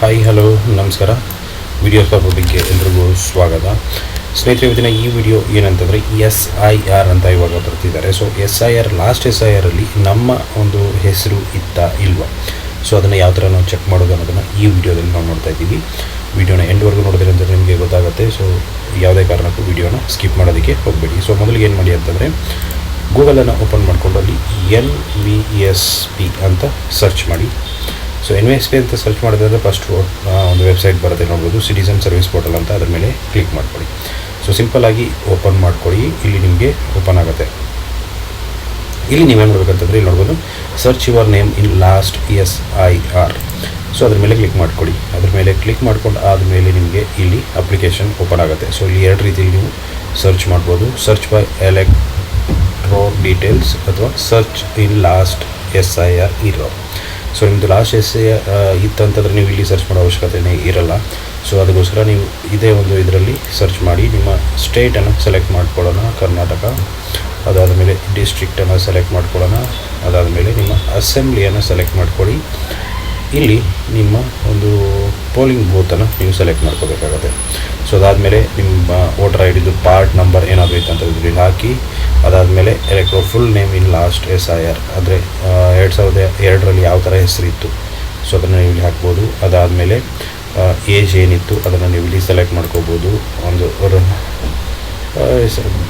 Hi hello ನಮಸ್ಕಾರ. Video ಬಗ್ಗೆ ಎಲ್ರಿಗೂ ಸ್ವಾಗತ. ಸ್ನೇಹಿತರೆ, ಇವತ್ತಿನ ಈ ವಿಡಿಯೋ ಏನಂತಂದರೆ SIR ಅಂತ ಇವಾಗ ಬರ್ತಿದ್ದಾರೆ. ಸೊ SIR ಲಾಸ್ಟ್ SIRಲ್ಲಿ ನಮ್ಮ ಒಂದು ಹೆಸರು ಇತ್ತಾ ಇಲ್ವಾ, ಸೊ ಅದನ್ನು ಯಾವ ಥರ ನಾವು ಚೆಕ್ ಮಾಡೋದು ಅನ್ನೋದನ್ನು ಈ ವಿಡಿಯೋದಲ್ಲಿ ನಾವು ನೋಡ್ತಾ ಇದ್ದೀವಿ. ವಿಡಿಯೋನ ಎಂಡ್ವರೆಗೂ ನೋಡಿದ್ರೆ ಅಂತ ನಿಮಗೆ ಗೊತ್ತಾಗುತ್ತೆ. ಸೊ ಯಾವುದೇ ಕಾರಣಕ್ಕೂ ವಿಡಿಯೋನ ಸ್ಕಿಪ್ ಮಾಡೋದಕ್ಕೆ ಹೋಗಬೇಡಿ. ಸೊ ಮೊದಲಿಗೆ ಏನು ಮಾಡಿ ಅಂತಂದರೆ, ಗೂಗಲನ್ನು ಓಪನ್ ಮಾಡಿಕೊಂಡು ಅಲ್ಲಿ NVSP ಅಂತ ಸರ್ಚ್ ಮಾಡಿ. ಸೊ NVSP ಅಂತ ಸರ್ಚ್ ಮಾಡಿದ್ರೆ ಫಸ್ಟ್ ಒಂದು ವೆಬ್ಸೈಟ್ ಬರುತ್ತೆ, ನೋಡ್ಬೋದು, ಸಿಟಿಸನ್ ಸರ್ವಿಸ್ ಪೋರ್ಟಲ್ ಅಂತ. ಅದ್ರ ಮೇಲೆ ಕ್ಲಿಕ್ ಮಾಡ್ಕೊಳ್ಳಿ. ಸೊ ಸಿಂಪಲ್ಲಾಗಿ ಓಪನ್ ಮಾಡ್ಕೊಳ್ಳಿ. ಇಲ್ಲಿ ನಿಮಗೆ ಓಪನ್ ಆಗುತ್ತೆ. ಇಲ್ಲಿ ನೀವೇನು ಮಾಡಬೇಕಂತಂದರೆ, ಇಲ್ಲಿ ನೋಡ್ಬೋದು search your name in last SIR. So ಅದ್ರ ಮೇಲೆ ಕ್ಲಿಕ್ ಮಾಡ್ಕೊಳ್ಳಿ. ಅದ್ರ ಮೇಲೆ ಕ್ಲಿಕ್ ಮಾಡ್ಕೊಂಡು ಆದಮೇಲೆ ನಿಮಗೆ ಇಲ್ಲಿ ಅಪ್ಲಿಕೇಶನ್ ಓಪನ್ ಆಗುತ್ತೆ. ಸೊ ಇಲ್ಲಿ ಎರಡು ರೀತಿಯಲ್ಲಿ ನೀವು ಸರ್ಚ್ ಮಾಡ್ಬೋದು. ಸರ್ಚ್ ಬೈ ಎಲೆಕ್ಟ್ರೋ ಡೀಟೇಲ್ಸ್ ಅಥವಾ ಸರ್ಚ್ ಇನ್ ಲಾಸ್ಟ್ SIR ಇರೋ. ಸೊ ನಿಮ್ಮದು ಲಾಸ್ಟ್ SIR ಇತ್ತಂತಂದರೆ ನೀವು ಇಲ್ಲಿ ಸರ್ಚ್ ಮಾಡೋ ಅವಶ್ಯಕತೆಯೇ ಇರಲ್ಲ. ಸೊ ಅದಕ್ಕೋಸ್ಕರ ನೀವು ಇದೇ ಒಂದು ಇದರಲ್ಲಿ ಸರ್ಚ್ ಮಾಡಿ. ನಿಮ್ಮ ಸ್ಟೇಟನ್ನು ಸೆಲೆಕ್ಟ್ ಮಾಡ್ಕೊಳ್ಳೋಣ, ಕರ್ನಾಟಕ. ಅದಾದ ಮೇಲೆ ಡಿಸ್ಟ್ರಿಕ್ಟನ್ನು ಸೆಲೆಕ್ಟ್ ಮಾಡ್ಕೊಳ್ಳೋಣ. ಅದಾದಮೇಲೆ ನಿಮ್ಮ ಅಸೆಂಬ್ಲಿಯನ್ನು ಸೆಲೆಕ್ಟ್ ಮಾಡ್ಕೊಳ್ಳಿ. ಇಲ್ಲಿ ನಿಮ್ಮ ಒಂದು ಪೋಲಿಂಗ್ ಬೂತನ್ನು ನೀವು ಸೆಲೆಕ್ಟ್ ಮಾಡ್ಕೋಬೇಕಾಗತ್ತೆ. ಸೊ ಅದಾದಮೇಲೆ ನಿಮ್ಮ ವೋಟರ್ ID ಪಾರ್ಟ್ ನಂಬರ್ ಏನಾದರೂ ಇತ್ತು ಅಂತ ಇಲ್ಲಿ ಹಾಕಿ. ಅದಾದಮೇಲೆ full name in last SIR ಅಂದರೆ 2002ರಲ್ಲಿ ಯಾವ ಥರ ಹೆಸರಿತ್ತು, ಸೊ ಅದನ್ನು ನೀವು ಇಲ್ಲಿ ಹಾಕ್ಬೋದು. ಅದಾದಮೇಲೆ ಏಜ್ ಏನಿತ್ತು ಅದನ್ನು ನೀವು ಇಲ್ಲಿ ಸೆಲೆಕ್ಟ್ ಮಾಡ್ಕೋಬೋದು. ಒಂದು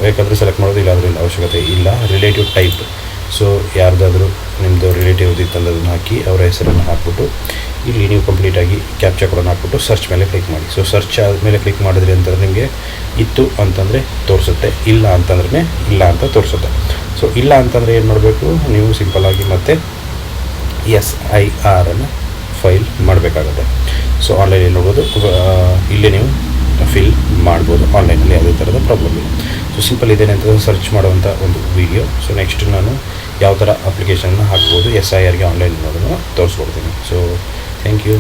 ಬೇಕಾದರೆ ಸೆಲೆಕ್ಟ್ ಮಾಡೋದು, ಇಲ್ಲಾಂದರೆ ಅವಶ್ಯಕತೆ ಇಲ್ಲ. ರಿಲೇಟಿವ್ ಟೈಪ್, ಸೊ ಯಾರ್ದಾದ್ರೂ ನಿಮ್ಮದು ರಿಲೇಟಿವ್ಸ್ ಇತ್ತಂದ್ರೆ ಅದನ್ನು ಹಾಕಿ, ಅವರ ಹೆಸರನ್ನು ಹಾಕ್ಬಿಟ್ಟು ಇಲ್ಲಿ ನೀವು ಕಂಪ್ಲೀಟಾಗಿ ಕ್ಯಾಪ್ಚಾ ಕೋಡನ್ನು ಹಾಕ್ಬಿಟ್ಟು ಸರ್ಚ್ ಮೇಲೆ ಕ್ಲಿಕ್ ಮಾಡಿ. ಸೊ ಸರ್ಚ್ ಆದಮೇಲೆ ಕ್ಲಿಕ್ ಮಾಡಿದ್ರಿ ಅಂತಂದರೆ ನಿಮಗೆ ಇತ್ತು ಅಂತಂದರೆ ತೋರಿಸುತ್ತೆ, ಇಲ್ಲ ಅಂತಂದ್ರೆ ಇಲ್ಲ ಅಂತ ತೋರಿಸುತ್ತೆ. ಸೊ ಇಲ್ಲ ಅಂತಂದರೆ ಏನು ಮಾಡಬೇಕು, ನೀವು ಸಿಂಪಲ್ಲಾಗಿ ಮತ್ತೆ SIR ಅನ್ನು ಫೈಲ್ ಮಾಡಬೇಕಾಗತ್ತೆ. ಸೊ ಆನ್ಲೈನಲ್ಲಿ ನೋಡ್ಬೋದು, ಇಲ್ಲೇ ನೀವು ಫಿಲ್ ಮಾಡ್ಬೋದು ಆನ್ಲೈನಲ್ಲಿ, ಯಾವುದೇ ಥರದ ಪ್ರಾಬ್ಲಮ್ ಇಲ್ಲ. ಸೊ ಸಿಂಪಲ್ ಇದೇನೆ ಅಂತ ಸರ್ಚ್ ಮಾಡುವಂಥ ಒಂದು ವಿಡಿಯೋ. ಸೊ ನೆಕ್ಸ್ಟ್ ನಾನು ಯಾವ ಥರ ಅಪ್ಲಿಕೇಶನ್ನ ಹಾಕ್ಬೋದು SIRಗೆ ಆನ್ಲೈನ್ ಅನ್ನೋದನ್ನು ತೋರಿಸ್ಕೊಡ್ತೀನಿ. So thank you.